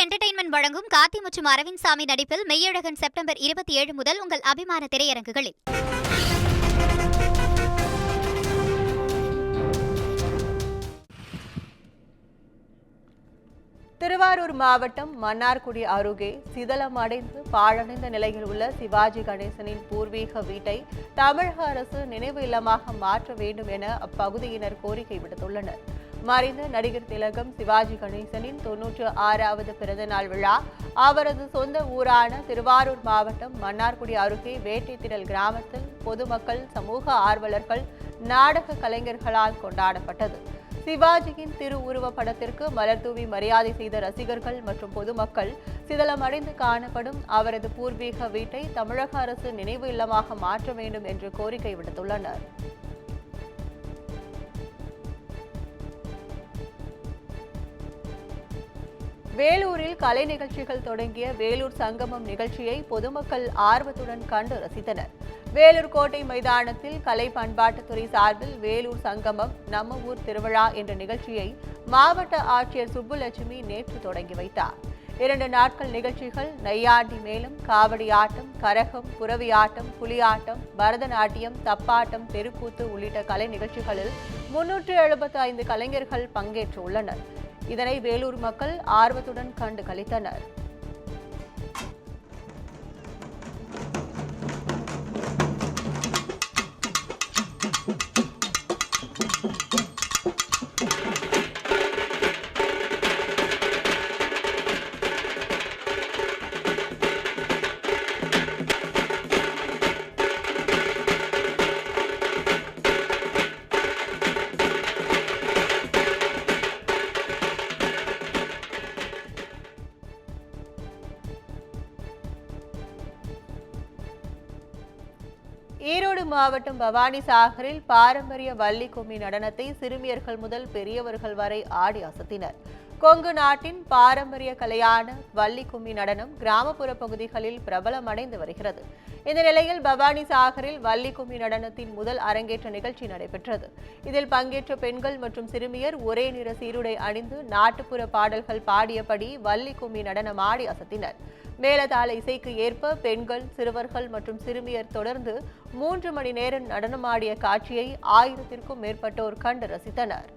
Entertainment வழங்கும் கார்த்தி மற்றும் அரவிந்த் சாமி நடிப்பில் மெய்யழகன் செப்டம்பர் 27 முதல் உங்கள் அபிமான திரையரங்குகளில். திருவாரூர் மாவட்டம் மன்னார்குடி அருகே சிதலமடைந்து பாழடைந்த நிலையில் உள்ள சிவாஜி கணேசனின் பூர்வீக வீட்டை தமிழக அரசு நினைவு இல்லமாக மாற்ற வேண்டும் என அப்பகுதியினர் கோரிக்கை விடுத்துள்ளனர். மறைந்த நடிகர் திலகம் சிவாஜி கணேசனின் 96வது பிறந்தநாள் விழா அவரது சொந்த ஊரான திருவாரூர் மாவட்டம் மன்னார்குடி அருகே வேட்டைத்திடல் கிராமத்தில் பொதுமக்கள், சமூக ஆர்வலர்கள், நாடக கலைஞர்களால் கொண்டாடப்பட்டது. சிவாஜியின் திருவுருவ படத்திற்கு மலர்தூவி மரியாதை செய்த ரசிகர்கள் மற்றும் பொதுமக்கள் சிதலமடைந்து காணப்படும் அவரது பூர்வீக வீட்டை தமிழக அரசு நினைவு இல்லமாக மாற்ற வேண்டும் என்று கோரிக்கை விடுத்துள்ளனர். வேலூரில் கலை நிகழ்ச்சிகள் தொடங்கிய வேலூர் சங்கமம் நிகழ்ச்சியை பொதுமக்கள் ஆர்வத்துடன் கண்டு ரசித்தனர். வேலூர் கோட்டை மைதானத்தில் கலை பண்பாட்டுத்துறை சார்பில் வேலூர் சங்கமம் நம்ம ஊர் திருவிழா என்ற நிகழ்ச்சியை மாவட்ட ஆட்சியர் சுப்புலட்சுமி நேற்று தொடங்கி வைத்தார். 2 நாட்கள் நிகழ்ச்சிகள் நையாண்டி மேளம், காவடி ஆட்டம், கரகம், புரவி ஆட்டம், புலியாட்டம், பரதநாட்டியம், தப்பாட்டம், தெருக்கூத்து உள்ளிட்ட கலை நிகழ்ச்சிகளில் 375 கலைஞர்கள் பங்கேற்றுள்ளனர். இதனை வேலூர் மக்கள் ஆர்வத்துடன் கண்டு களித்தனர். ஈரோடு மாவட்டம் பவானிசாகரில் பாரம்பரிய வள்ளி கும்மி நடனத்தை சிறுமியர்கள் முதல் பெரியவர்கள் வரை ஆடி அசத்தினர். கொங்கு நாட்டின் பாரம்பரிய கலையான வள்ளி கும்மி நடனம் கிராமப்புற பகுதிகளில் பிரபலமடைந்து வருகிறது. இந்த நிலையில் பவானிசாகரில் வள்ளி கும்மி நடனத்தின் முதல் அரங்கேற்ற நிகழ்ச்சி நடைபெற்றது. இதில் பங்கேற்ற பெண்கள் மற்றும் சிறுமியர் ஒரே நிற சீருடை அணிந்து நாட்டுப்புற பாடல்கள் பாடியபடி வள்ளி கும்மி நடனம் ஆடி அசத்தினர். மேளதாள இசைக்கு ஏற்ப பெண்கள், சிறுவர்கள் மற்றும் சிறுமியர் தொடர்ந்து 3 மணி நேரம் நடனமாடிய காட்சியை 1000த்திற்கும் மேற்பட்டோர் கண்டு ரசித்தனர்.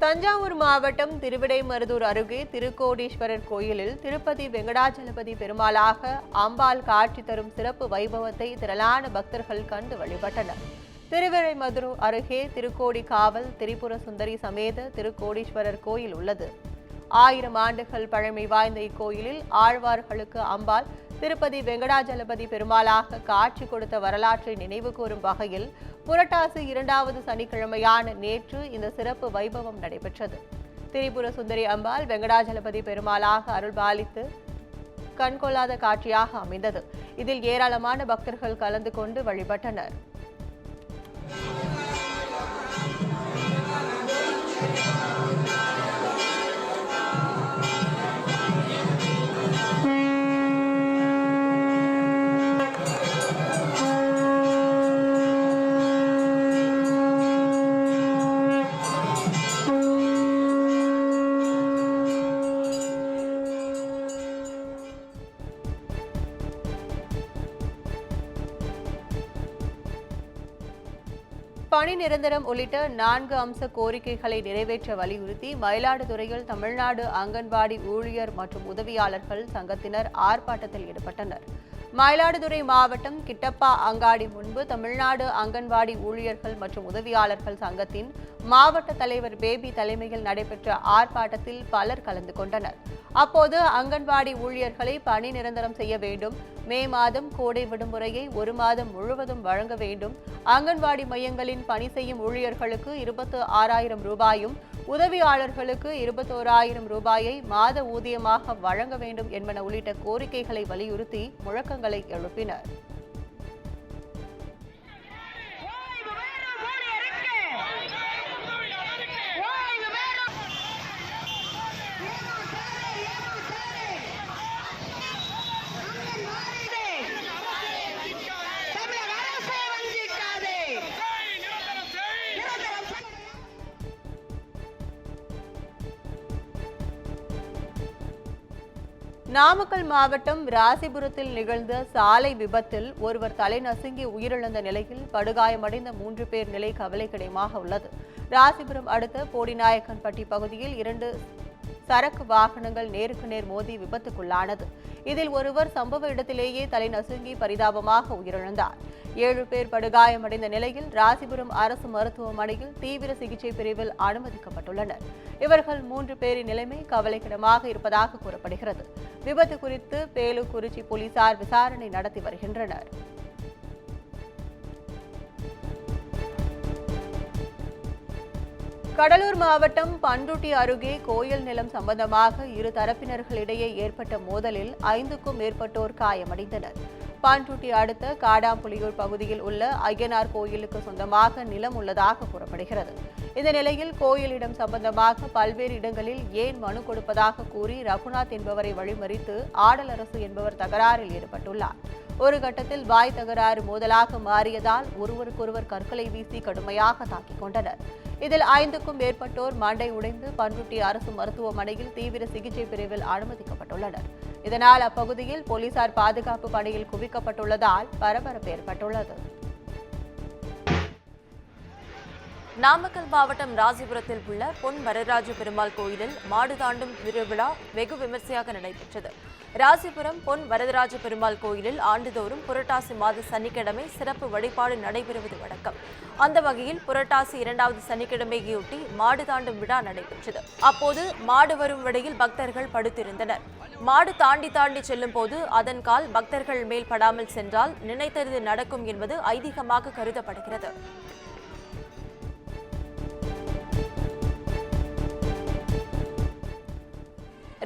தஞ்சாவூர் மாவட்டம் திருவிடைமருதூர் அருகே திருக்கோடீஸ்வரர் கோயிலில் திருப்பதி வெங்கடாஜலபதி பெருமாளாக அம்பாள் காட்சி தரும் சிறப்பு வைபவத்தை திரளான பக்தர்கள் கண்டு வழிபட்டனர். திருவிடைமருதூர் அருகே திருக்கோடி காவல் திரிபுர சுந்தரி சமேத திருக்கோடீஸ்வரர் கோயில் உள்ளது. 1000 ஆண்டுகள் பழமை வாய்ந்த இக்கோயிலில் ஆழ்வார்களுக்கு அம்பாள் திருப்பதி வெங்கடாஜலபதி பெருமாளாக காட்சி கொடுத்த வரலாற்றை நினைவு கூறும் வகையில் புரட்டாசி 2வது சனிக்கிழமையான நேற்று இந்த சிறப்பு வைபவம் நடைபெற்றது. திரிபுர சுந்தரி அம்பாள் வெங்கடாஜலபதி பெருமாளாக அருள்பாலித்து கண்கொள்ளாத காட்சியாக அமைந்தது. இதில் ஏராளமான பக்தர்கள் கலந்து கொண்டு வழிபட்டனர். பணி நிரந்தரம் உள்ளிட்ட 4 அம்ச கோரிக்கைகளை நிறைவேற்ற வலியுறுத்தி மயிலாடுதுறையில் தமிழ்நாடு அங்கன்வாடி ஊழியர் மற்றும் உதவியாளர்கள் சங்கத்தினர் ஆர்ப்பாட்டத்தில் ஈடுபட்டனர். மயிலாடுதுறை மாவட்டம் கிட்டப்பா அங்காடி முன்பு தமிழ்நாடு அங்கன்வாடி ஊழியர்கள் மற்றும் உதவியாளர்கள் சங்கத்தின் மாவட்ட தலைவர் பேபி தலைமையில் நடைபெற்ற ஆர்ப்பாட்டத்தில் பலர் கலந்து கொண்டனர். அப்போது அங்கன்வாடி ஊழியர்களை பணி நிரந்தரம் செய்ய வேண்டும், மே மாதம் கோடை விடுமுறையை 1 மாதம் முழுவதும் வழங்க வேண்டும், அங்கன்வாடி மையங்களின் பணி செய்யும் ஊழியர்களுக்கு 26,000 ரூபாயும் உதவியாளர்களுக்கு 21,000 ரூபாயை மாத ஊதியமாக வழங்க வேண்டும் என்பன உள்ளிட்ட கோரிக்கைகளை வலியுறுத்தி முழக்கங்களை எழுப்பினர். நாமக்கல் மாவட்டம் ராசிபுரத்தில் நிகழ்ந்த சாலை விபத்தில் ஒருவர் தலை நசுங்கி உயிரிழந்த நிலையில் படுகாயமடைந்த 3 பேர் நிலை கவலைக்கிடமாக உள்ளது. ராசிபுரம் அடுத்த போடிநாயக்கன்பட்டி பகுதியில் 2 சரக்கு வாகனங்கள் நேருக்கு நேர் மோதி விபத்துக்குள்ளானது. இதில் ஒருவர் சம்பவ இடத்திலேயே தலை நசுங்கி பரிதாபமாக உயிரிழந்தார். 7 பேர் படுகாயமடைந்த நிலையில் ராசிபுரம் அரசு மருத்துவமனையில் தீவிர சிகிச்சை பிரிவில் அனுமதிக்கப்பட்டுள்ளனர். இவர்கள் 3 பேரின் நிலைமை கவலைக்கிடமாக இருப்பதாக கூறப்படுகிறது. விபத்து குறித்து பேலுக்குறிச்சி போலீசார் விசாரணை நடத்தி வருகின்றனர். கடலூர் மாவட்டம் பண்ருட்டி அருகே கோயில் நிலம் சம்பந்தமாக இரு தரப்பினர்களிடையே ஏற்பட்ட மோதலில் 5க்கும் மேற்பட்டோர் காயமடைந்தனர். பண்ருட்டி அடுத்த காடாம்புலியூர் பகுதியில் உள்ள ஐயனார் கோயிலுக்கு சொந்தமாக நிலம் உள்ளதாக கூறப்படுகிறது. இந்த நிலையில் கோயிலிடம் சம்பந்தமாக பல்வேறு இடங்களில் ஏன் மனு கொடுப்பதாக கூறி ரகுநாத் என்பவரை வழிமறித்து ஆடலரசு என்பவர் தகராறில் ஈடுபட்டுள்ளார். ஒரு கட்டத்தில் வாய் தகராறு மோதலாக மாறியதால் ஒருவருக்கொருவர் கற்களை வீசி கடுமையாக தாக்கிக் கொண்டனர். இதில் 5க்கும் மேற்பட்டோர் மண்டை உடைந்து பண்ருட்டி அரசு மருத்துவமனையில் தீவிர சிகிச்சை பிரிவில் அனுமதிக்கப்பட்டுள்ளனர். இதனால் அப்பகுதியில் போலீசார் பாதுகாப்பு பணியில் குவிக்கப்பட்டுள்ளதால் பரபரப்பு ஏற்பட்டுள்ளது. நாமக்கல் மாவட்டம் ராசிபுரத்தில் உள்ள பொன் வரதராஜ பெருமாள் கோயிலில் மாடு தாண்டும் திருவிழா வெகு விமர்சையாக நடைபெற்றது. ராசிபுரம் பொன் வரதராஜ பெருமாள் கோயிலில் ஆண்டுதோறும் புரட்டாசி மாத சனிக்கிழமை சிறப்பு வழிபாடு நடைபெறுவது வழக்கம். அந்த வகையில் புரட்டாசி 2வது சனிக்கிழமையொட்டி மாடு தாண்டும் விழா நடைபெற்றது. அப்போது மாடு வரும் வழியில் பக்தர்கள் படுத்திருந்தனர். மாடு தாண்டி செல்லும் போது அதன் கால் பக்தர்கள் மேல் படாமல் சென்றால் நினைத்தது நடக்கும் என்பது ஐதீகமாக கருதப்படுகிறது.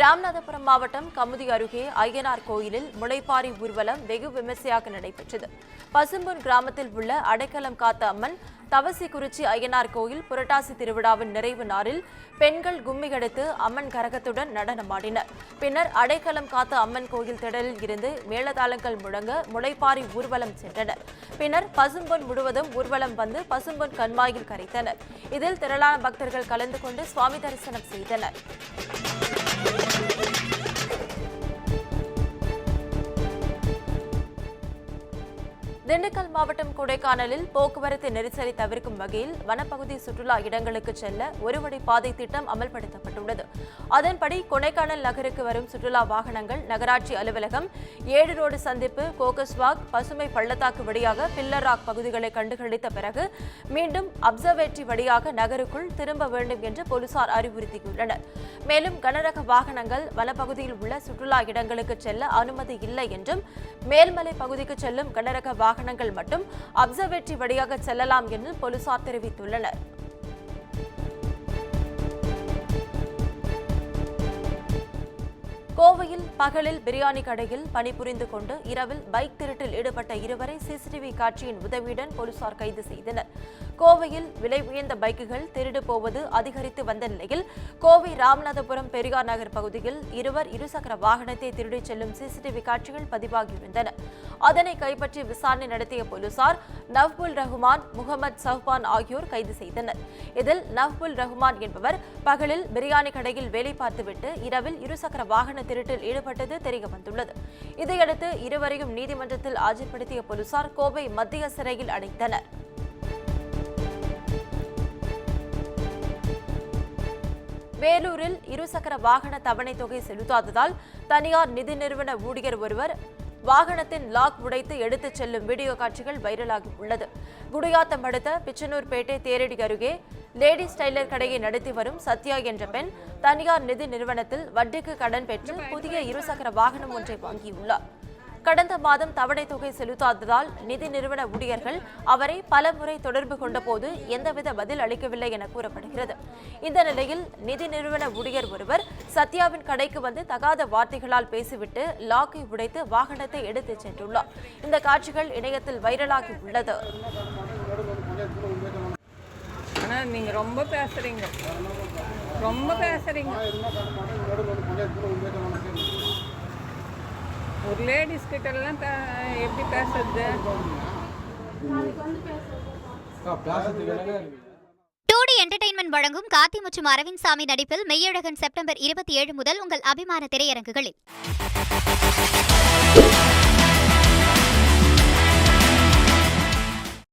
ராமநாதபுரம் மாவட்டம் கமுதி அருகே ஐயனார் கோயிலில் முளைப்பாரி ஊர்வலம் வெகு விமர்சையாக நடைபெற்றது. பசும்பொன் கிராமத்தில் உள்ள அடைக்கலம் காத்த அம்மன் தவசிக்குறிச்சி ஐயனார் கோயில் புரட்டாசி திருவிழாவின் நிறைவு நாளில் பெண்கள் கும்மியடித்து அம்மன் கரகத்துடன் நடனமாடினர். பின்னர் அடைக்கலம் காத்த அம்மன் கோயில் திடலில் இருந்து மேளதாளங்கள் முழங்க முளைப்பாரி ஊர்வலம் சென்றனர். பின்னர் பசும்பொன் முழுவதும் ஊர்வலம் வந்து பசும்பொன் கண்மாயில் கரைத்தனர். இதில் திரளான பக்தர்கள் கலந்து கொண்டு சுவாமி தரிசனம் செய்தனர். திண்டுக்கல் மாவட்டம் கொடைக்கானலில் போக்குவரத்து நெரிசலை தவிர்க்கும் வகையில் வனப்பகுதி சுற்றுலா இடங்களுக்கு செல்ல ஒரு வழி பாதை திட்டம் அமல்படுத்தப்பட்டுள்ளது. அதன்படி கொடைக்கானல் நகருக்கு வரும் சுற்றுலா வாகனங்கள் நகராட்சி அலுவலகம், 7 ரோடு சந்திப்பு, கோகஸ்வாக், பசுமை பள்ளத்தாக்கு வழியாக பில்லர் ராக் பகுதிகளை கண்டுகளித்த பிறகு மீண்டும் அப்சர்வேட்டரி வழியாக நகருக்குள் திரும்ப வேண்டும் என்று போலீசார் அறிவுறுத்தியுள்ளனர். மேலும் கனரக வாகனங்கள் வனப்பகுதியில் உள்ள சுற்றுலா இடங்களுக்கு செல்ல அனுமதி இல்லை என்றும் மேல்மலை பகுதிக்கு செல்லும் கனரக வாகனங்கள் மட்டும் அப்சர்வேட்டரி வழியாக செல்லலாம் என்று போலீசார் தெரிவித்துள்ளனர். கோவையில் பகலில் பிரியாணி கடையில் பணிபுரிந்து கொண்டு இரவில் பைக் திருட்டில் ஈடுபட்ட 2வரை சிசிடிவி காட்சியின் உதவியுடன் போலீசார் கைது செய்தனர். கோவையில் விலை உயர்ந்த பைக்குகள் திருடு போவது அதிகரித்து வந்த நிலையில் கோவை ராமநாதபுரம் பெரியார் நகர் பகுதியில் இருவர் இருசக்கர வாகனத்தை திருடிச் செல்லும் சிசிடிவி காட்சிகள் பதிவாகியிருந்தன. அதனை கைப்பற்றி விசாரணை நடத்திய போலீசார் நவ்புல் ரஹ்மான், முகமது சஹ்பான் ஆகியோர் கைது செய்தனர். இதில் நவ்புல் ரஹ்மான் என்பவர் பகலில் பிரியாணி கடையில் வேலை பார்த்துவிட்டு இரவில் இருசக்கர வாகன திருட்டில் ஈடுபட்டது தெரியவந்துள்ளது. இதையடுத்து இருவரையும் நீதிமன்றத்தில் ஆஜர்படுத்திய போலீசார் கோவை மத்திய சிறையில் அடைத்தனர். வேலூரில் இருசக்கர வாகன தவணை தொகை செலுத்தாததால் தனியார் நிதி நிறுவன ஊழியர் ஒருவர் வாகனத்தின் லாக் உடைத்து எடுத்துச் செல்லும் வீடியோ காட்சிகள் வைரலாகி உள்ளது. குடியாத்தம் அடுத்த பிச்சனூர்பேட்டை தேரடி அருகே லேடிஸ் டைலர் கடையை நடத்தி வரும் சத்யா என்ற பெண் தனியார் நிதி நிறுவனத்தில் வட்டிக்கு கடன் பெற்று புதிய இருசக்கர வாகனம் ஒன்றை வாங்கியுள்ளார். கடந்த மாதம் தவணை தொகை செலுத்தாததால் நிதி நிறுவன ஊழியர்கள் அவரை பலமுறை தொடர்பு கொண்டபோது எந்தவித பதில் அளிக்கவில்லை என கூறப்படுகிறது. இந்த நிலையில் நிதி நிறுவன ஊழியர் ஒருவர் சத்யாவின் கடைக்கு வந்து தகாத வார்த்தைகளால் பேசிவிட்டு லாக்கை உடைத்து வாகனத்தை எடுத்துச் சென்றுள்ளார். இந்த காட்சிகள் இணையத்தில் வைரலாகி உள்ளது. ஆனால் நீங்கள் ரொம்ப பேசுகிறீங்க. ஒரு லேடிஸ் கிட்டலாம் எப்படி பேசுறது? 2D என்டர்டெயின்மெண்ட் வழங்கும் கார்த்தி மற்றும் அரவிந்த் சாமி நடிப்பில் மெய்யழகன் செப்டம்பர் 27 முதல் உங்கள் அபிமான திரையரங்குகளில்.